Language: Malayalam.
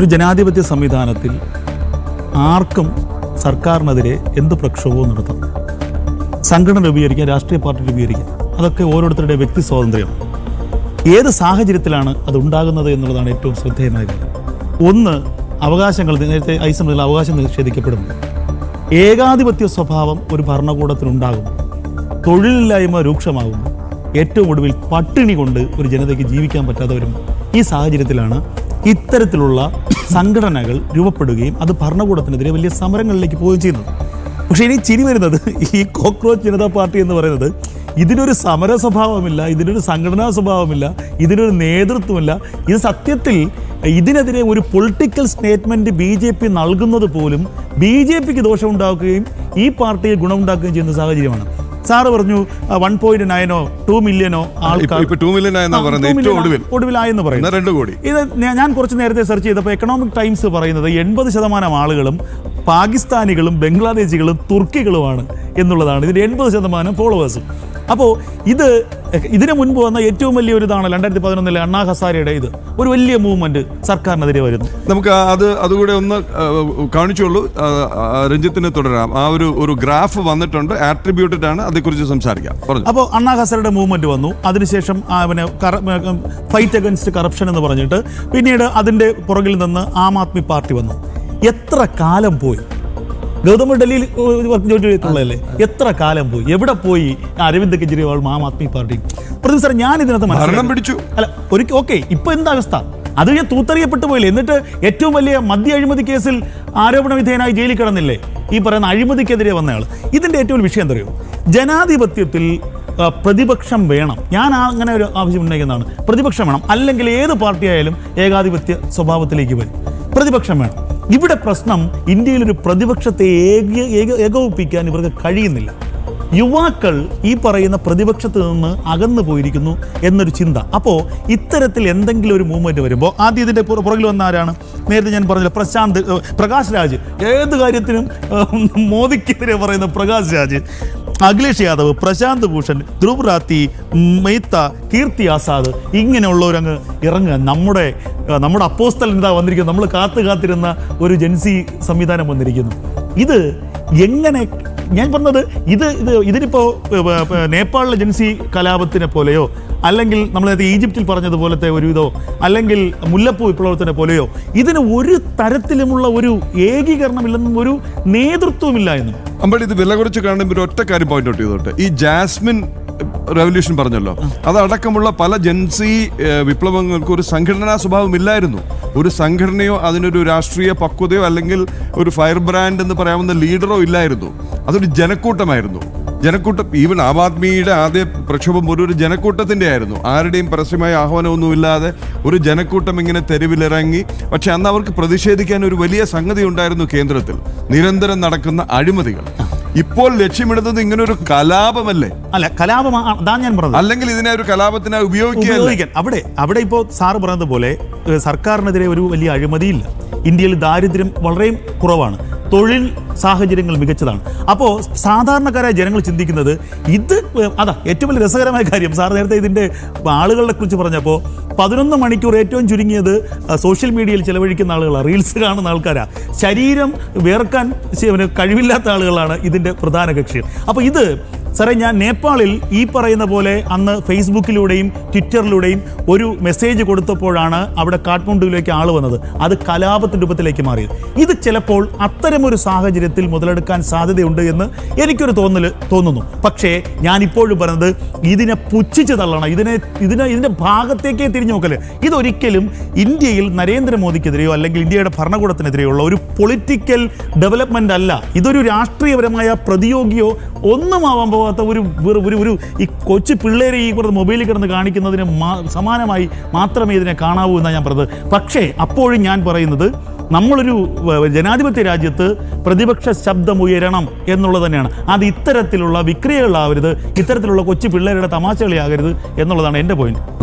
ഒരു ജനാധിപത്യ സംവിധാനത്തിൽ ആർക്കും സർക്കാരിനെതിരെ എന്ത് പ്രക്ഷോഭവും നടത്താം. സംഘടന രൂപീകരിക്കാം, രാഷ്ട്രീയ പാർട്ടി രൂപീകരിക്കാം. അതൊക്കെ ഓരോരുത്തരുടെ വ്യക്തി സ്വാതന്ത്ര്യമാണ്. ഏത് സാഹചര്യത്തിലാണ് അതുണ്ടാകുന്നത് എന്നുള്ളതാണ് ഏറ്റവും ശ്രദ്ധേയമായ കാര്യം. ഒന്ന്, അവകാശങ്ങൾ നേരത്തെ ഐസമിൽ അവകാശം നിഷേധിക്കപ്പെടുന്നു. ഏകാധിപത്യ സ്വഭാവം ഒരു ഭരണകൂടത്തിനുണ്ടാകും. തൊഴിലില്ലായ്മ രൂക്ഷമാകുമ്പോൾ ഏറ്റവും ഒടുവിൽ പട്ടിണി കൊണ്ട് ഒരു ജനതയ്ക്ക് ജീവിക്കാൻ പറ്റാതെ വരും. ഈ സാഹചര്യത്തിലാണ് ഇത്തരത്തിലുള്ള സംഘടനകൾ രൂപപ്പെടുകയും അത് ഭരണകൂടത്തിനെതിരെ വലിയ സമരങ്ങളിലേക്ക് പോവുകയും ചെയ്യുന്നത്. പക്ഷേ ഇനി ചിരി വരുന്നത് ഈ കോക്രോച്ച് ജനതാ പാർട്ടി എന്ന് പറയുന്നത് ഇതിനൊരു സമര സ്വഭാവമില്ല, ഇതിനൊരു സംഘടനാ സ്വഭാവമില്ല, ഇതിനൊരു നേതൃത്വമില്ല. ഇത് സത്യത്തിൽ ഇതിനെതിരെ ഒരു പൊളിറ്റിക്കൽ സ്റ്റേറ്റ്മെൻറ്റ് BJP നൽകുന്നത് പോലും BJPക്ക് ദോഷമുണ്ടാക്കുകയും ഈ പാർട്ടിയെ ഗുണമുണ്ടാക്കുകയും ചെയ്യുന്ന സാഹചര്യമാണ്. സാറ് പറഞ്ഞു 1.9 2 മില്യനോ ആൾക്കാർ ഒടുവിലായെന്ന് പറയുന്നു. ഇത് ഞാൻ കുറച്ച് നേരത്തെ സെർച്ച് ചെയ്തപ്പോൾ എക്കണോമിക് ടൈംസ് പറയുന്നത് 80% ആളുകളും പാകിസ്ഥാനികളും ബംഗ്ലാദേശികളും തുർക്കികളുമാണ് എന്നുള്ളതാണ്. ഇതിൻ്റെ 80% ഫോളോവേഴ്സും. അപ്പോൾ ഇതിന് മുൻപ് വന്ന ഏറ്റവും വലിയ ഒരു ഇതാണ് 2011 അണ്ണാ ഹസാരയുടെ ഒരു വലിയ മൂവ്മെന്റ് സർക്കാരിനെതിരെ വരുന്നു. നമുക്ക് അതുകൂടെ ഒന്ന് കാണിച്ചോളൂ, രഞ്ജിത്തിന് തുടരാം. ആ ഒരു ഗ്രാഫ് വന്നിട്ടുണ്ട്, ആട്രിബ്യൂട്ടഡ് ആണ്, അതേക്കുറിച്ച് സംസാരിക്കാം. അപ്പോൾ അണ്ണാ ഹസാരയുടെ മൂവ്മെന്റ് വന്നു. അതിനുശേഷം ഫൈറ്റ് അഗൻസ്റ്റ് കറപ്ഷൻ എന്ന് പറഞ്ഞിട്ട് പിന്നീട് അതിന്റെ പുറകിൽ നിന്ന് ആം ആദ്മി പാർട്ടി വന്നു. എത്ര കാലം പോയി? ഗൗതം ഡൽഹിയിൽ ജോലി ചെയ്തിട്ടുള്ളതല്ലേ? എത്ര കാലം പോയി? എവിടെ പോയി അരവിന്ദ് കെജ്രിവാളും ആം ആദ്മി പാർട്ടിയും? പ്രൊഫസർ, ഞാൻ ഇതിനകത്ത് മനസ്സിലാക്കി അല്ല ഓക്കെ, ഇപ്പൊ എന്താ അവസ്ഥ? അത് ഞാൻ തൂത്തറിയപ്പെട്ടു പോയില്ലേ? എന്നിട്ട് ഏറ്റവും വലിയ മദ്യ അഴിമതി കേസിൽ ആരോപണ വിധേയനായി ജയിലിൽ കിടന്നില്ലേ ഈ പറയുന്ന അഴിമതിക്കെതിരെ വന്നയാൾ? ഇതിന്റെ ഏറ്റവും ഒരു വിഷയം എന്തറിയോ? ജനാധിപത്യത്തിൽ പ്രതിപക്ഷം വേണം. ഞാൻ അങ്ങനെ ഒരു ആവശ്യം ഉന്നയിക്കുന്നതാണ്. പ്രതിപക്ഷം വേണം, അല്ലെങ്കിൽ ഏത് പാർട്ടി ആയാലും ഏകാധിപത്യ സ്വഭാവത്തിലേക്ക് വരും. പ്രതിപക്ഷം വേണം. ഇവിടെ പ്രശ്നം ഇന്ത്യയിലൊരു പ്രതിപക്ഷത്തെ ഏകോപിപ്പിക്കാൻ ഇവർക്ക് കഴിയുന്നില്ല. യുവാക്കൾ ഈ പറയുന്ന പ്രതിപക്ഷത്ത് നിന്ന് അകന്നു പോയിരിക്കുന്നു എന്നൊരു ചിന്ത. അപ്പോൾ ഇത്തരത്തിൽ എന്തെങ്കിലും ഒരു മൂവ്മെന്റ് വരുമ്പോൾ ആദ്യം ഇതിൻ്റെ പുറകിൽ വന്ന ആരാണ്? നേരത്തെ ഞാൻ പറഞ്ഞില്ല, പ്രകാശ് രാജ്. ഏത് കാര്യത്തിനും മോദിക്കെതിരെ പറയുന്ന പ്രകാശ് രാജ്, അഖിലേഷ് യാദവ്, പ്രശാന്ത് ഭൂഷൺ, ധ്രുവ് റാത്തി, മെയ്ത്ത, കീർത്തി ആസാദ്, ഇങ്ങനെയുള്ളവരങ്ങ് ഇറങ്ങുക. നമ്മുടെ അപ്പോസ്തലൻ ഇതാ വന്നിരിക്കുന്നു. നമ്മൾ കാത്തിരുന്ന ഒരു ജൻസി സംവിധാനം വന്നിരിക്കുന്നു. ഇത് എങ്ങനെ? ഞാൻ പറഞ്ഞത് ഇതിനിപ്പോൾ നേപ്പാളിലെ ജൻസി കലാപത്തിനെ പോലെയോ, അല്ലെങ്കിൽ നമ്മൾ ഈജിപ്തിൽ പറഞ്ഞതുപോലത്തെ ഒരു അല്ലെങ്കിൽ മുല്ലപ്പൂ വിപ്ലവത്തിനെ പോലെയോ ഇതിന് ഒരു തരത്തിലുമുള്ള ഒരു ഏകീകരണമില്ലെന്നും ഒരു നേതൃത്വമില്ല എന്നും. അമ്പടി, ഇത് വില കുറച്ച് കാണുമ്പോൾ ഒറ്റ കാര്യം പോയിന്റ് ഔട്ട് ചെയ്തോട്ടെ. ഈ ജാസ്മിൻ റെവല്യൂഷൻ പറഞ്ഞല്ലോ, അതടക്കമുള്ള പല ജൻസി വിപ്ലവങ്ങൾക്ക് ഒരു സംഘടനാ സ്വഭാവം ഇല്ലായിരുന്നു. ഒരു സംഘടനയോ അതിനൊരു രാഷ്ട്രീയ പക്വതയോ അല്ലെങ്കിൽ ഒരു ഫയർ ബ്രാൻഡ് എന്ന് പറയാവുന്ന ലീഡറോ ഇല്ലായിരുന്നു. അതൊരു ജനക്കൂട്ടമായിരുന്നു. ജനക്കൂട്ടം, ഈവൻ ആം ആദ്മിയുടെ ആദ്യ പ്രക്ഷോഭം ഒരു ജനക്കൂട്ടത്തിൻ്റെ ആയിരുന്നു. ആരുടെയും പരസ്യമായ ആഹ്വാനമൊന്നുമില്ലാതെ ഒരു ജനക്കൂട്ടം ഇങ്ങനെ തെരുവിലിറങ്ങി. പക്ഷെ അന്ന് അവർക്ക് പ്രതിഷേധിക്കാൻ ഒരു വലിയ സംഗതി ഉണ്ടായിരുന്നു. കേന്ദ്രത്തിൽ നിരന്തരം നടക്കുന്ന അഴിമതികൾ. ഇപ്പോൾ ലക്ഷ്യമിടുന്നത് ഇങ്ങനെ ഒരു കലാപമല്ലേ? അല്ല, കലാപമാണ് ഞാൻ പറഞ്ഞത്. അല്ലെങ്കിൽ ഇതിനെ ഒരു കലാപത്തിനായി ഉപയോഗിക്കാൻ അവിടെ ഇപ്പോൾ സാറ് പറയുന്നത് പോലെ സർക്കാരിനെതിരെ ഒരു വലിയ അഴിമതിയില്ല. ഇന്ത്യയിൽ ദാരിദ്ര്യം വളരെ കുറവാണ്, തൊഴിൽ സാഹചര്യങ്ങൾ മികച്ചതാണ്. അപ്പോൾ സാധാരണക്കാരായ ജനങ്ങൾ ചിന്തിക്കുന്നത് ഏറ്റവും വലിയ രസകരമായ കാര്യം. സാർ നേരത്തെ ഇതിൻ്റെ ആളുകളെ കുറിച്ച് പറഞ്ഞപ്പോൾ 11 മണിക്കൂർ ഏറ്റവും ചുരുങ്ങിയത് സോഷ്യൽ മീഡിയയിൽ ചിലവഴിക്കുന്ന ആളുകളാണ്, റീൽസ് കാണുന്ന ആൾക്കാരാണ്. ശരീരം വേർക്കാൻ കഴിവില്ലാത്ത ആളുകളാണ് ഇതിൻ്റെ പ്രധാന കക്ഷികൾ. അപ്പോൾ സാറേ, ഞാൻ നേപ്പാളിൽ ഈ പറയുന്ന പോലെ അന്ന് ഫേസ്ബുക്കിലൂടെയും ട്വിറ്ററിലൂടെയും ഒരു മെസ്സേജ് കൊടുത്തപ്പോഴാണ് അവിടെ കാഠ്മണ്ഡുവിലേക്ക് ആൾ വന്നത്. അത് കലാപത്തിൻ്റെ രൂപത്തിലേക്ക് മാറിയത്. ഇത് ചിലപ്പോൾ അത്തരമൊരു സാഹചര്യത്തിൽ മുതലെടുക്കാൻ സാധ്യതയുണ്ട് എന്ന് എനിക്കൊരു തോന്നുന്നു. പക്ഷേ ഞാൻ ഇപ്പോഴും പറയുന്നത് ഇതിനെ പുച്ഛിച്ച് തള്ളണം. ഇതിൻ്റെ ഭാഗത്തേക്കേ തിരിഞ്ഞു നോക്കല്. ഇതൊരിക്കലും ഇന്ത്യയിൽ നരേന്ദ്രമോദിക്കെതിരെയോ അല്ലെങ്കിൽ ഇന്ത്യയുടെ ഭരണകൂടത്തിനെതിരെയുള്ള ഒരു പൊളിറ്റിക്കൽ ഡെവലപ്മെൻ്റ് അല്ല. ഇതൊരു രാഷ്ട്രീയപരമായ പ്രതിയോഗിയോ ഒന്നും ആവാൻ ഒരു ഈ കൊച്ചു പിള്ളേരെ ഈ മൊബൈലിൽ കിടന്ന് കാണിക്കുന്നതിന് സമാനമായി മാത്രമേ ഇതിനെ കാണാവൂ എന്നാണ് ഞാൻ പറഞ്ഞത്. പക്ഷേ അപ്പോഴും ഞാൻ പറയുന്നത് നമ്മളൊരു ജനാധിപത്യ രാജ്യത്ത് പ്രതിപക്ഷ ശബ്ദം ഉയരണം എന്നുള്ളത് തന്നെയാണ്. അത് ഇത്തരത്തിലുള്ള വിക്രിയകളാവരുത്, ഇത്തരത്തിലുള്ള കൊച്ചു പിള്ളേരുടെ തമാശകളാകരുത് എന്നുള്ളതാണ് എൻ്റെ പോയിന്റ്.